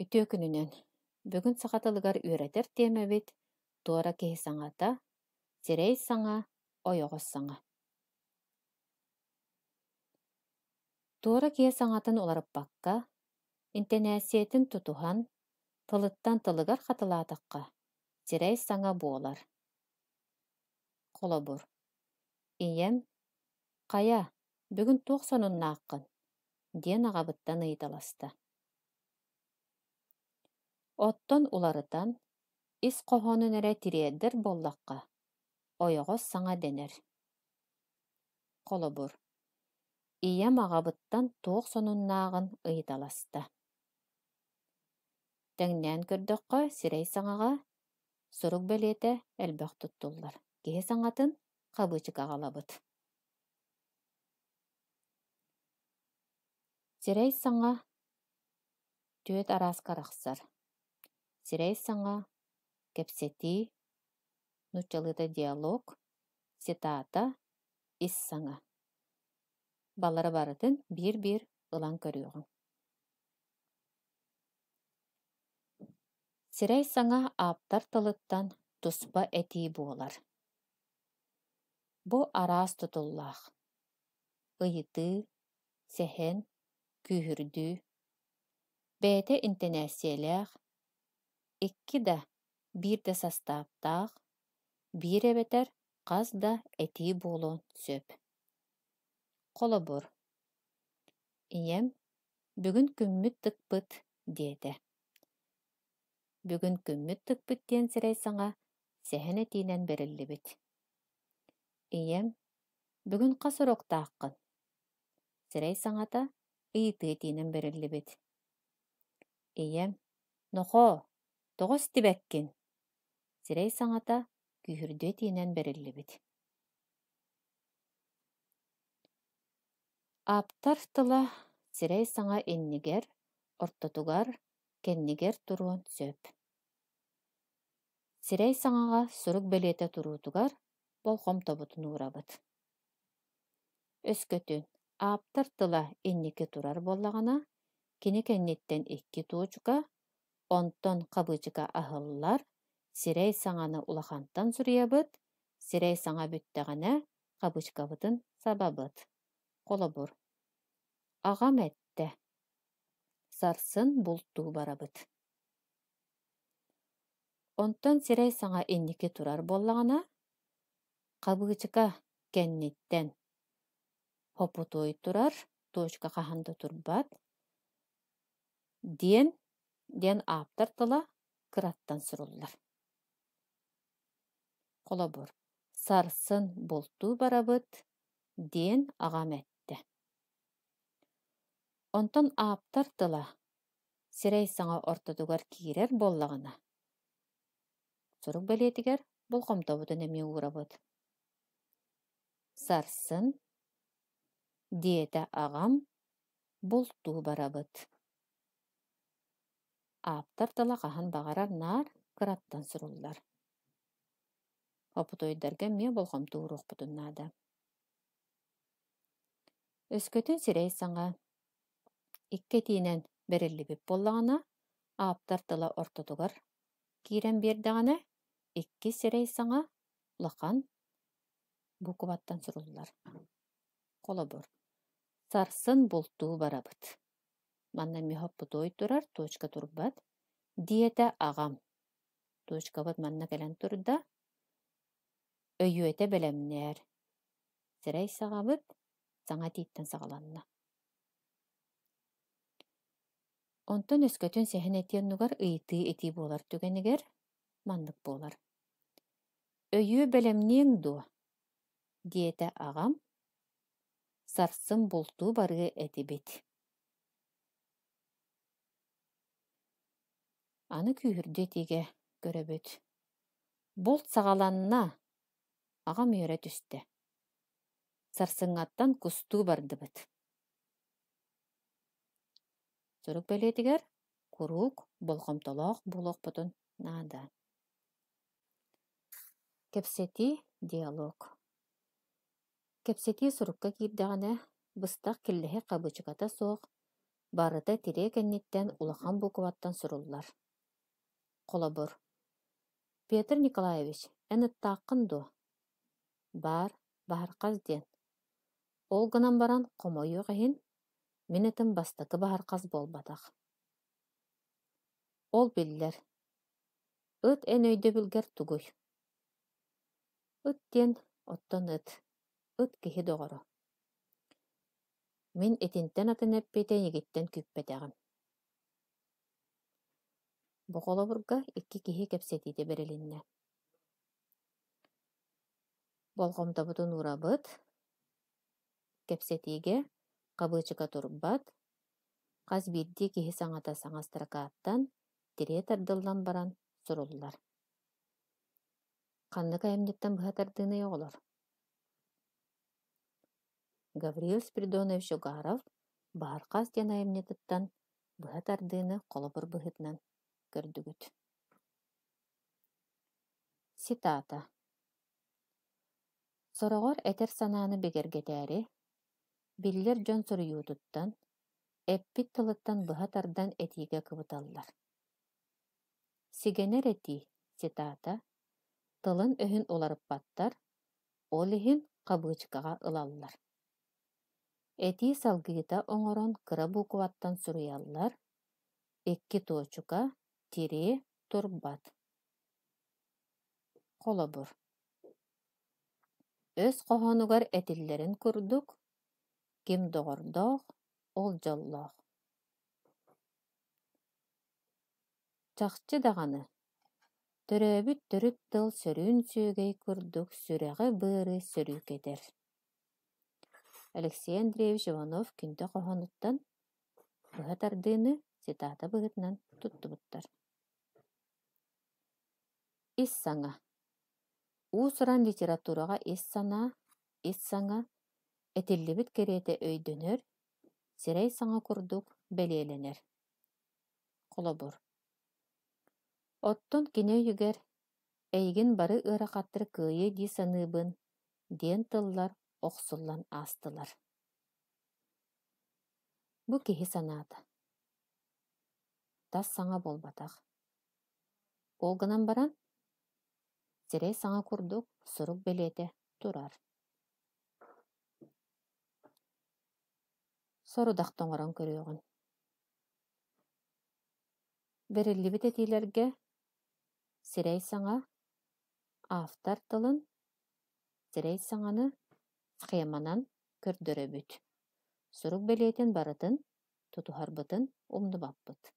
Ütüö күнүнен бүгүн саҕаталыгар үөретер тиэмэбит туора киһи саҥата, сирэй саҥа, ойоҕос саҥа. Туора киһи саҥатын уларыппакка, интенээссиэтин тутуһан, тылыттан тылыгар хатылаатахха, сирэй саҥа буолар. Холобур: «Ийэм, хая, бүгүн туох сонуннааххын» диэн аҕабыттан ыйыталаста. Оттон уларытан ис хоһонун эрэ тириэрдэр боллахха, ойоҕос саҥа дэнэр. Холобур: «Ийэм аҕабыттан туох сонуннааҕын ыйыталаста». Тэҥнээн көрдөххө сирэй саҥаҕа сурук бэлиэтэ элбэх туттуллар. Киһи саҥатын хабыычык аҕалабыт. Сирэй саҥа түөт араас карахсар. Сирэй саҥа кэпсэтии, нучалыыта диалог, ситаата, ис саҥа. Баллары барытын биир-биир ылан көрүөҕүҥ. Сирэй саҥа ааптар тылыттан туспа этии буолар. Бу араас тутуллаах. Ыйытыы, сэхэн, күүһүрдүү, бээтэ интенээссиэлээх, икки да биир да састааптаах, биир эбэтэр хас да этии буолуон сөп. Холобур: «Ийэм, бүгүн күммүт тыкпыт» диэтэ. Бүгүн күммүт тыкпыт диэн сирэй саҥа сэхэн этиинэн бериллибит. «Ийэм, бүгүн хас уроктааххын» сирэй саҥата ыйытыы этиинэн бериллибит. «Ийэм, нохоо, тоҕо стибэккин» сирэй саҥата күүһүрдүү этиинэн бериллибит. Ааптар тыла сирэй саҥа иннигэр, ортотугар, кэннигэр туруон сөп. Сирэй саҥаҕа сурук бэлиэтэ туруутугар болхом тобутун уурабыт. Өскөтүн ааптар тыла инники турар боллаҕына, кини кэнниттэн икки туучука, онтон хабыычыка аһыллар сирэй саҥаны улахантан суруйабыт, сирэй саҥа бүттэҕинэ хабыычкабытын сабабыт. Холобур: «Аҕам этэ, сарсын бултуу барабыт». Онтон сирэй саҥа инники турар боллаҕына, хабыычыка кэнниттэн хопутуой турар, туочка хаһанда турбат диэн ааптар тыла кыраттан суруллар. Холобур: «Сарсын бултуу барабыт» диэн аҕам этэ. Онтон ааптар тыла сирэй саҥа ортотугар киирэр боллаҕына, сурук бэлиэтигэр болхомтобутун эмиэ уурабыт. «Сарсын» диэтэ аҕам бултуу барабыт. Ааптар тыла хаһан баҕарар наар кыраттан суруллар. Хопутойдарга эмиэ болхомтуу уруохпутун наада. Өскөтүн сирэй саҥа икки этиинэн бериллибит боллаҕына, ааптар тыла ортотугар киирэн биэрдэҕинэ, икки сирэй саҥа улахан букубаттан суруллар. Холобур: «Сарсын бултуу барабыт». Манна эмиэ хоппутуой турар, туочка турбат диэтэ аҕам. Туочкабыт манна кэлэн турда, өйүөтэ бэлэмнээр. Сирэй саҕабыт саҥа тииттэн саҕаланна. Онтон өскөтүн сэхэн этиэннугар ыйытыы этии буолар түгэнигэр маннык буолар. «Өйүө бэлэмниэң дуо» диэтэ аҕам сарсын бултуу барыа этибит. Аны күүһүрдүү этиигэ көрөбүт. Булт саҕаланна аҕам үөрэ түстэ. Сарсыҥҥаттан кустуу бардыбыт. Сурук бэлиэтигэр курук болхомтолоох буолуохпутун наада. Кэпсэтии диалог. Кэпсэтии сурукка киирдэҕинэ быстах киллэһи хабыычыгата суох Барыта тире кенниттен улахан букуаттан суруллар. Колобур. Петр Николаевич, әнеттаққын ду. Бар, бахарқаз ден. Ол гынан баран қомойу ғайын, минетім бастықы бахарқаз болбадақ. Ол биллер. Ыт эн өйді білгер тугуй. Ыт ден, оттон ыт. Ыт кихи доғыру. Мин этинтен атын эппейтен егеттен күппетеғім. Бұқолабырға икки кихи кепсетейді берелінне. Болғымда бұтын урабыт, кепсетейге қабычыға турбат, қаз бірді кихи саңата саңастырақаттан тире тардылдан баран суруллар. Қанны кайымнеттен бұға тардыны оғылыр. Гавриил Спиридонович Угаров Бахарқаз ден айымнетіттен бұға тардыны қолыбыр бұғытынан көрдігіт. Ситата. Сорогор этер сананы бегергетәри, биллер жон соруютуттан, эппит тылыттан бұға тардан этиге кыбыталлар. Сигенер эти, ситата, тылын өһүн оларып баттар, ол ихин қабычкаға ылаллар. Эти салгыйта оңорон кыра букуаттан суруяллар, экки тоочука тире турбат. Колобур. Өз қохонугар этиллерин курдук, ким доғырдоқ, ол жоллоқ. Чақчы дағаны. Төрөбіт түріт тыл сөрін сүйгей курдук, сүрәғі бұры сөрі кетер. Алексей Андреевич Иванов күнді қохонуттан бұға тардыны ситата бұғытынан тұтты бұттар. Ис саңа. Уусыран литератураға ис саңа, этиллибит кереті өйдөнөр, сирей саңа курдук белеленер. Колобур. Оттон кине югер, эйгин бары ырақаттыр күйе ди саныбын, ден тыллар оқсуллан астылар. Бу кихи санаты. Тас саңа болбатақ. Олғынан баран, сирей саңа курдук сурук белете турар. Сорудақтың оран көріғын. Берілі бітетилерге сирей саңа автар тылын, сирей саңаны схеманан көрдөрі бүт. Сурук белетен барытын, тутухар бытын умды баппыт.